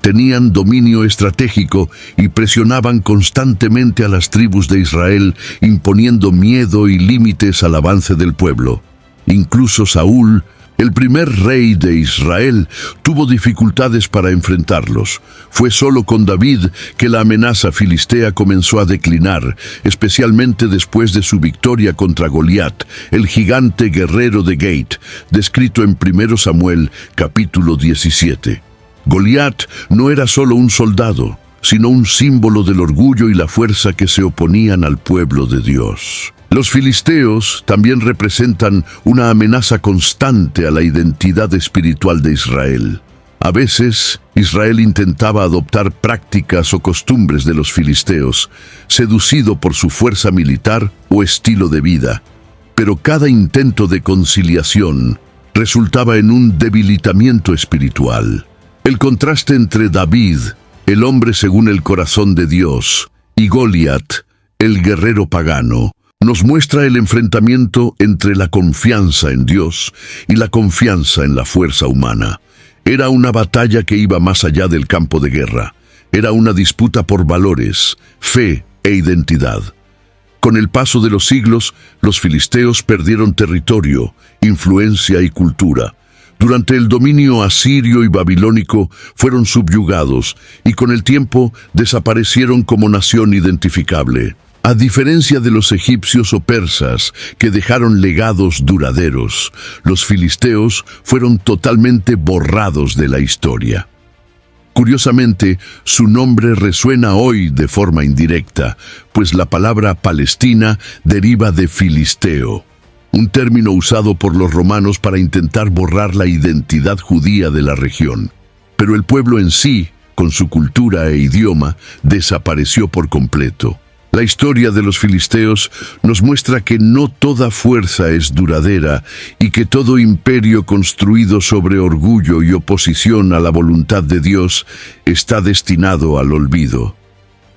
Tenían dominio estratégico y presionaban constantemente a las tribus de Israel, imponiendo miedo y límites al avance del pueblo. Incluso Saúl, el primer rey de Israel, tuvo dificultades para enfrentarlos. Fue solo con David que la amenaza filistea comenzó a declinar, especialmente después de su victoria contra Goliat, el gigante guerrero de Gate, descrito en 1 Samuel capítulo 17. Goliat no era solo un soldado, sino un símbolo del orgullo y la fuerza que se oponían al pueblo de Dios. Los filisteos también representan una amenaza constante a la identidad espiritual de Israel. A veces, Israel intentaba adoptar prácticas o costumbres de los filisteos, seducido por su fuerza militar o estilo de vida. Pero cada intento de conciliación resultaba en un debilitamiento espiritual. El contraste entre David, el hombre según el corazón de Dios, y Goliat, el guerrero pagano, nos muestra el enfrentamiento entre la confianza en Dios y la confianza en la fuerza humana. Era una batalla que iba más allá del campo de guerra. Era una disputa por valores, fe e identidad. Con el paso de los siglos, los filisteos perdieron territorio, influencia y cultura. Durante el dominio asirio y babilónico fueron subyugados y con el tiempo desaparecieron como nación identificable. A diferencia de los egipcios o persas, que dejaron legados duraderos, los filisteos fueron totalmente borrados de la historia. Curiosamente, su nombre resuena hoy de forma indirecta, pues la palabra Palestina deriva de filisteo, un término usado por los romanos para intentar borrar la identidad judía de la región. Pero el pueblo en sí, con su cultura e idioma, desapareció por completo. La historia de los filisteos nos muestra que no toda fuerza es duradera y que todo imperio construido sobre orgullo y oposición a la voluntad de Dios está destinado al olvido.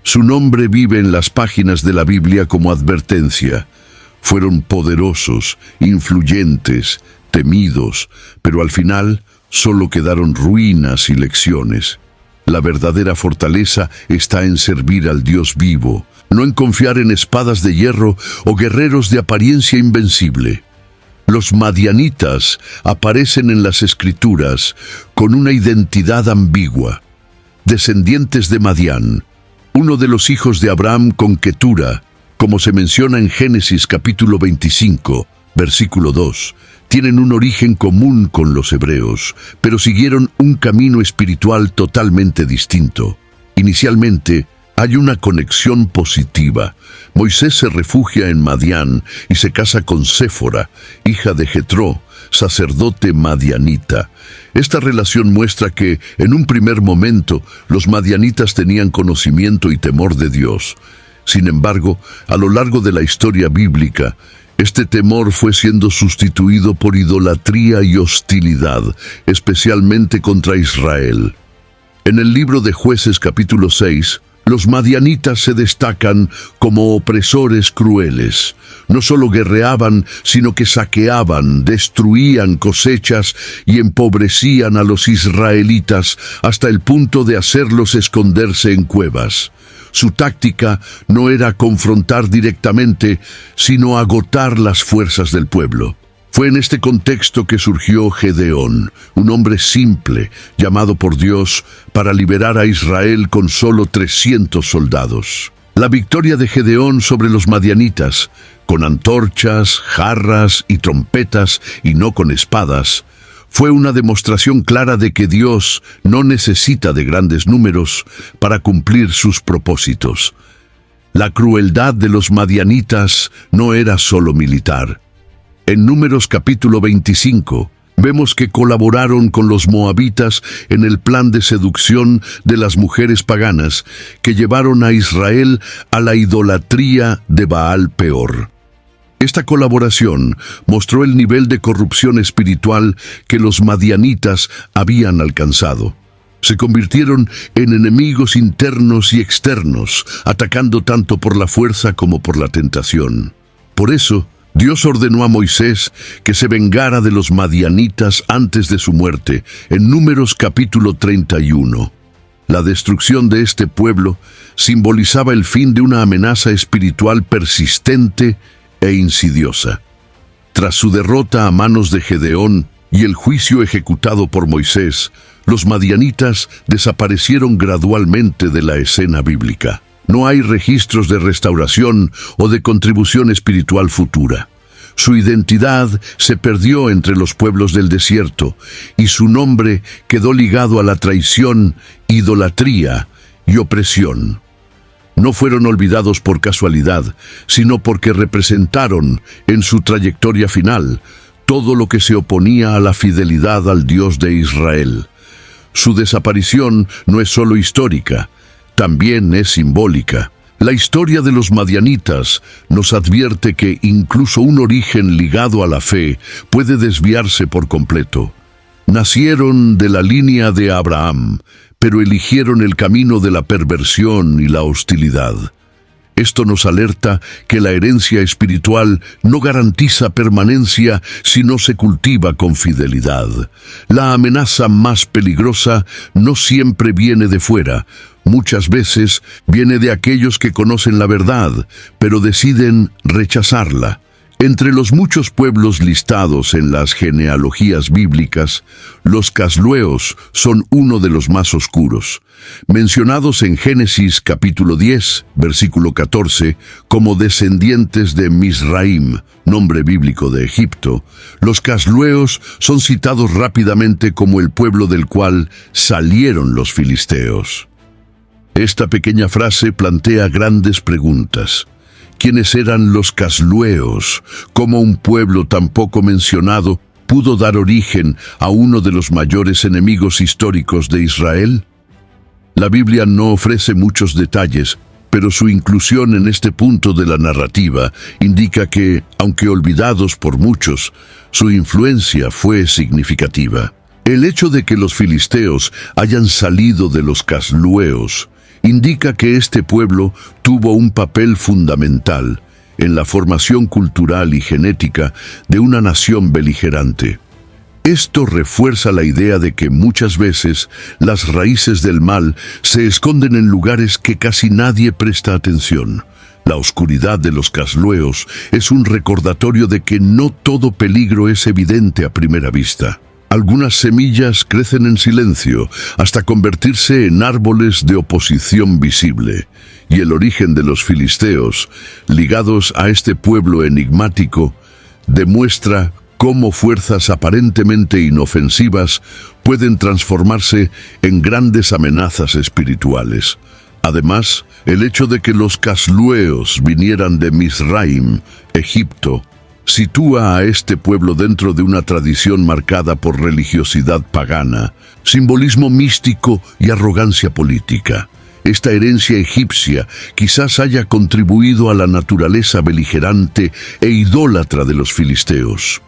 Su nombre vive en las páginas de la Biblia como advertencia. Fueron poderosos, influyentes, temidos, pero al final solo quedaron ruinas y lecciones. La verdadera fortaleza está en servir al Dios vivo, no en confiar en espadas de hierro o guerreros de apariencia invencible. Los madianitas aparecen en las Escrituras con una identidad ambigua. Descendientes de Madián, uno de los hijos de Abraham con Ketura, como se menciona en Génesis capítulo 25, versículo 2, tienen un origen común con los hebreos, pero siguieron un camino espiritual totalmente distinto. Inicialmente, hay una conexión positiva. Moisés se refugia en Madián y se casa con Séfora, hija de Jetró, sacerdote madianita. Esta relación muestra que, en un primer momento, los madianitas tenían conocimiento y temor de Dios. Sin embargo, a lo largo de la historia bíblica, este temor fue siendo sustituido por idolatría y hostilidad, especialmente contra Israel. En el libro de Jueces capítulo 6, los madianitas se destacan como opresores crueles. No solo guerreaban, sino que saqueaban, destruían cosechas y empobrecían a los israelitas hasta el punto de hacerlos esconderse en cuevas. Su táctica no era confrontar directamente, sino agotar las fuerzas del pueblo. Fue en este contexto que surgió Gedeón, un hombre simple, llamado por Dios para liberar a Israel con solo 300 soldados. La victoria de Gedeón sobre los madianitas, con antorchas, jarras y trompetas, y no con espadas, fue una demostración clara de que Dios no necesita de grandes números para cumplir sus propósitos. La crueldad de los madianitas no era solo militar. En Números capítulo 25, Vemos que colaboraron con los moabitas en el plan de seducción de las mujeres paganas que llevaron a Israel a la idolatría de Baal Peor. Esta colaboración mostró el nivel de corrupción espiritual que los madianitas habían alcanzado. Se convirtieron en enemigos internos y externos, atacando tanto por la fuerza como por la tentación. Por eso, Dios ordenó a Moisés que se vengara de los madianitas antes de su muerte, en Números capítulo 31. La destrucción de este pueblo simbolizaba el fin de una amenaza espiritual persistente e insidiosa. Tras su derrota a manos de Gedeón y el juicio ejecutado por Moisés, los madianitas desaparecieron gradualmente de la escena bíblica. No hay registros de restauración o de contribución espiritual futura. Su identidad se perdió entre los pueblos del desierto y su nombre quedó ligado a la traición, idolatría y opresión. No fueron olvidados por casualidad, sino porque representaron, en su trayectoria final, todo lo que se oponía a la fidelidad al Dios de Israel. Su desaparición no es solo histórica, también es simbólica. La historia de los madianitas nos advierte que incluso un origen ligado a la fe puede desviarse por completo. Nacieron de la línea de Abraham, pero eligieron el camino de la perversión y la hostilidad. Esto nos alerta que la herencia espiritual no garantiza permanencia si no se cultiva con fidelidad. La amenaza más peligrosa no siempre viene de fuera. Muchas veces viene de aquellos que conocen la verdad, pero deciden rechazarla. Entre los muchos pueblos listados en las genealogías bíblicas, los caslueos son uno de los más oscuros. Mencionados en Génesis capítulo 10, versículo 14, como descendientes de Misraim, nombre bíblico de Egipto, los caslueos son citados rápidamente como el pueblo del cual salieron los filisteos. Esta pequeña frase plantea grandes preguntas. ¿Quiénes eran los caslueos? ¿Cómo un pueblo tan poco mencionado pudo dar origen a uno de los mayores enemigos históricos de Israel? La Biblia no ofrece muchos detalles, pero su inclusión en este punto de la narrativa indica que, aunque olvidados por muchos, su influencia fue significativa. El hecho de que los filisteos hayan salido de los caslueos indica que este pueblo tuvo un papel fundamental en la formación cultural y genética de una nación beligerante. Esto refuerza la idea de que muchas veces las raíces del mal se esconden en lugares que casi nadie presta atención. La oscuridad de los caslueos es un recordatorio de que no todo peligro es evidente a primera vista. Algunas semillas crecen en silencio hasta convertirse en árboles de oposición visible, y el origen de los filisteos, ligados a este pueblo enigmático, demuestra cómo fuerzas aparentemente inofensivas pueden transformarse en grandes amenazas espirituales. Además, el hecho de que los caslueos vinieran de Misraim, Egipto, sitúa a este pueblo dentro de una tradición marcada por religiosidad pagana, simbolismo místico y arrogancia política. Esta herencia egipcia quizás haya contribuido a la naturaleza beligerante e idólatra de los filisteos.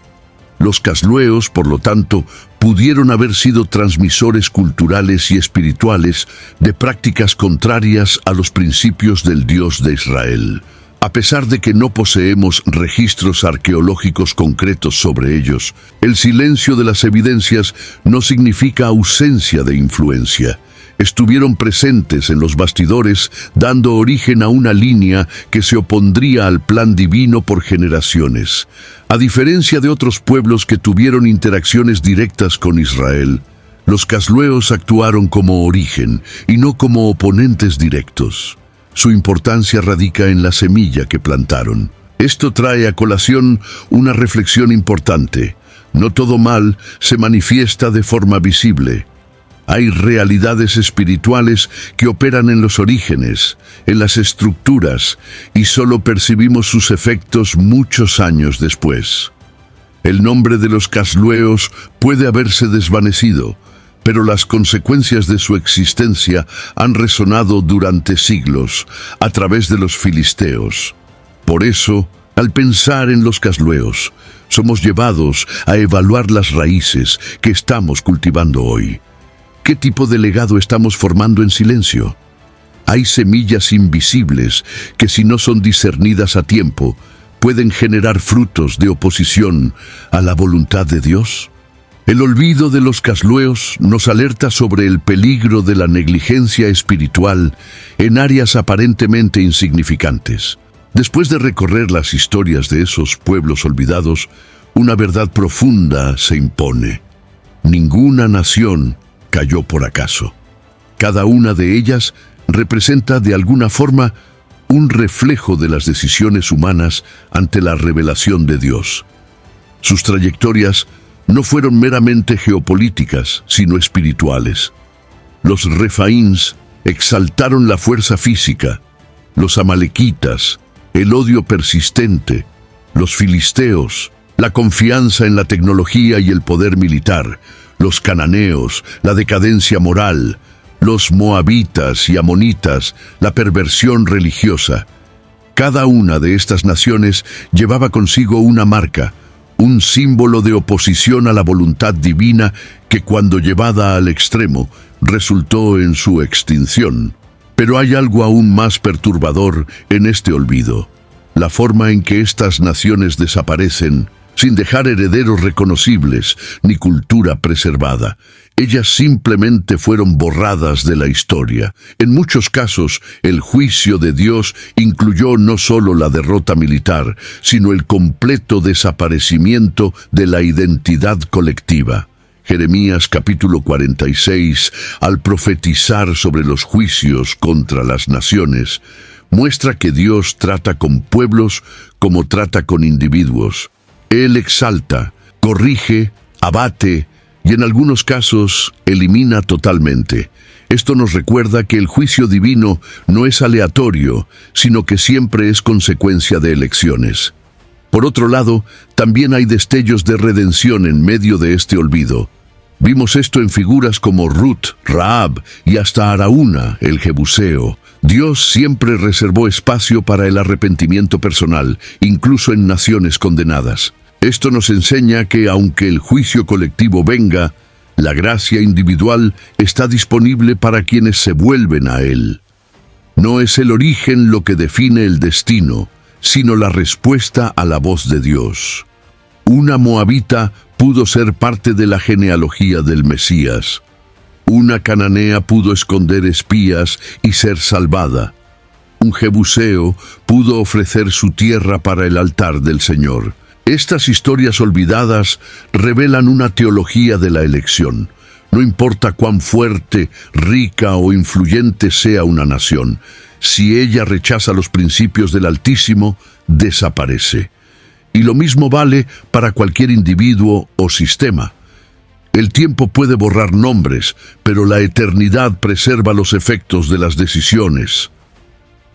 Los caslueos, por lo tanto, pudieron haber sido transmisores culturales y espirituales de prácticas contrarias a los principios del Dios de Israel. A pesar de que no poseemos registros arqueológicos concretos sobre ellos, el silencio de las evidencias no significa ausencia de influencia. Estuvieron presentes en los bastidores, dando origen a una línea que se opondría al plan divino por generaciones. A diferencia de otros pueblos que tuvieron interacciones directas con Israel, los caslueos actuaron como origen y no como oponentes directos. Su importancia radica en la semilla que plantaron. Esto trae a colación una reflexión importante. No todo mal se manifiesta de forma visible. Hay realidades espirituales que operan en los orígenes, en las estructuras, y solo percibimos sus efectos muchos años después. El nombre de los caslueos puede haberse desvanecido, pero las consecuencias de su existencia han resonado durante siglos a través de los filisteos. Por eso, al pensar en los caslueos, somos llevados a evaluar las raíces que estamos cultivando hoy. ¿Qué tipo de legado estamos formando en silencio? Hay semillas invisibles que, si no son discernidas a tiempo, pueden generar frutos de oposición a la voluntad de Dios. El olvido de los caslueos nos alerta sobre el peligro de la negligencia espiritual en áreas aparentemente insignificantes. Después de recorrer las historias de esos pueblos olvidados, una verdad profunda se impone. Ninguna nación cayó por acaso. Cada una de ellas representa de alguna forma un reflejo de las decisiones humanas ante la revelación de Dios. Sus trayectorias no fueron meramente geopolíticas, sino espirituales. Los refaíns exaltaron la fuerza física, los amalequitas, el odio persistente, los filisteos, la confianza en la tecnología y el poder militar, los cananeos, la decadencia moral, los moabitas y amonitas, la perversión religiosa. Cada una de estas naciones llevaba consigo una marca, un símbolo de oposición a la voluntad divina que, cuando llevada al extremo, resultó en su extinción. Pero hay algo aún más perturbador en este olvido: la forma en que estas naciones desaparecen sin dejar herederos reconocibles ni cultura preservada. Ellas simplemente fueron borradas de la historia. En muchos casos, el juicio de Dios incluyó no solo la derrota militar, sino el completo desaparecimiento de la identidad colectiva. Jeremías capítulo 46, al profetizar sobre los juicios contra las naciones, muestra que Dios trata con pueblos como trata con individuos. Él exalta, corrige, abate y en algunos casos elimina totalmente. Esto nos recuerda que el juicio divino no es aleatorio, sino que siempre es consecuencia de elecciones. Por otro lado, también hay destellos de redención en medio de este olvido. Vimos esto en figuras como Ruth, Rahab y hasta Araúna, el jebuseo. Dios siempre reservó espacio para el arrepentimiento personal, incluso en naciones condenadas. Esto nos enseña que, aunque el juicio colectivo venga, la gracia individual está disponible para quienes se vuelven a Él. No es el origen lo que define el destino, sino la respuesta a la voz de Dios. Una moabita pudo ser parte de la genealogía del Mesías. Una cananea pudo esconder espías y ser salvada. Un jebuseo pudo ofrecer su tierra para el altar del Señor. Estas historias olvidadas revelan una teología de la elección. No importa cuán fuerte, rica o influyente sea una nación, si ella rechaza los principios del Altísimo, desaparece. Y lo mismo vale para cualquier individuo o sistema. El tiempo puede borrar nombres, pero la eternidad preserva los efectos de las decisiones.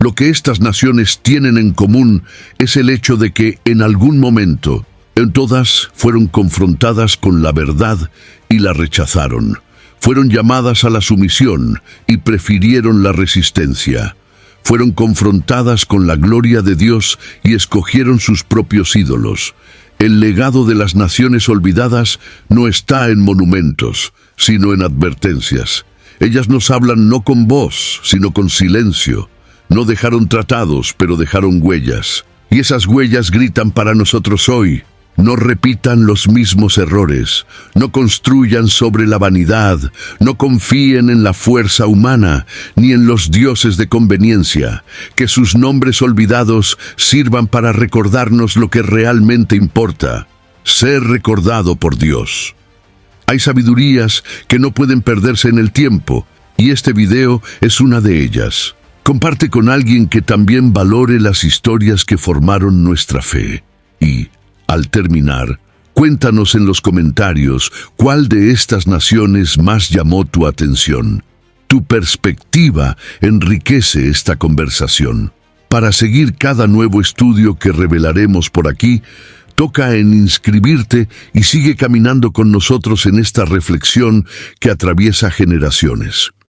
Lo que estas naciones tienen en común es el hecho de que, en algún momento, todas fueron confrontadas con la verdad y la rechazaron. Fueron llamadas a la sumisión y prefirieron la resistencia. Fueron confrontadas con la gloria de Dios y escogieron sus propios ídolos. El legado de las naciones olvidadas no está en monumentos, sino en advertencias. Ellas nos hablan no con voz, sino con silencio. No dejaron tratados, pero dejaron huellas. Y esas huellas gritan para nosotros hoy: no repitan los mismos errores, no construyan sobre la vanidad, no confíen en la fuerza humana, ni en los dioses de conveniencia. Que sus nombres olvidados sirvan para recordarnos lo que realmente importa: ser recordado por Dios. Hay sabidurías que no pueden perderse en el tiempo, y este video es una de ellas. Comparte con alguien que también valore las historias que formaron nuestra fe. Y, al terminar, cuéntanos en los comentarios cuál de estas naciones más llamó tu atención. Tu perspectiva enriquece esta conversación. Para seguir cada nuevo estudio que revelaremos por aquí, Toca en inscribirte y sigue caminando con nosotros en esta reflexión que atraviesa generaciones.